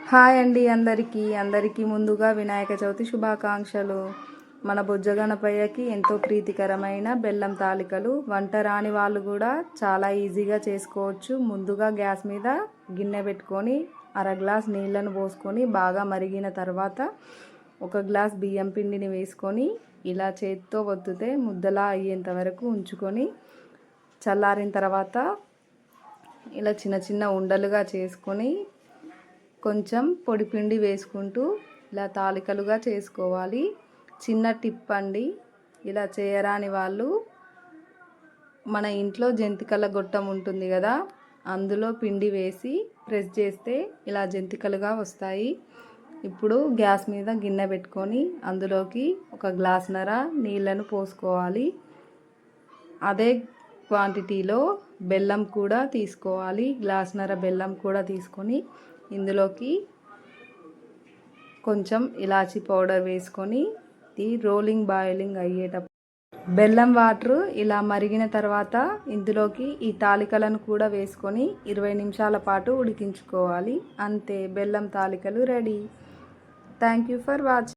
Hi అండి అందరికీ ముందుగా వినాయక చవితి శుభాకాంక్షలు. మన బొజ్జ గణపయ్యకి ఎంతో ప్రీతికరమైన బెల్లం తాలికలు వంట రాని వాళ్ళు కూడా చాలా ఈజీగా చేసుకోవచ్చు. ముందుగా గ్యాస్ మీద గిన్నె పెట్టుకొని అర గ్లాస్ నీళ్ళను పోసుకొని బాగా మరిగిన తర్వాత ఒక గ్లాస్ బియ్యం పిండిని వేసుకొని ఇలా చేతితో ఒత్తితే ముద్దలా అయ్యేంత వరకు ఉంచుకొని చల్లారిన తర్వాత ఇలా చిన్న చిన్న ఉండలుగా చేసుకొని కొంచెం పొడిపిండి వేసుకుంటూ ఇలా తాలికలుగా చేసుకోవాలి. చిన్న టిప్ అండి, ఇలా చేయరాని వాళ్ళు మన ఇంట్లో జంతికల గొట్టం ఉంటుంది కదా, అందులో పిండి వేసి ప్రెస్ చేస్తే ఇలా జంతికలుగా వస్తాయి. ఇప్పుడు గ్యాస్ మీద గిన్నె పెట్టుకొని అందులోకి ఒక గ్లాసున్నర నీళ్ళను పోసుకోవాలి. అదే క్వాంటిటీలో బెల్లం కూడా తీసుకోవాలి. గ్లాసున్నర బెల్లం కూడా తీసుకొని ఇందులోకి కొంచెం ఇలాచీ పౌడర్ వేసుకొని రోలింగ్ బాయిలింగ్ అయ్యేటప్పుడు బెల్లం వాటర్ ఇలా మరిగిన తర్వాత ఇందులోకి ఈ తాలికలను కూడా వేసుకొని 20 నిమిషాల పాటు ఉడికించుకోవాలి. అంతే, బెల్లం తాలికలు ready. Thank you for watching.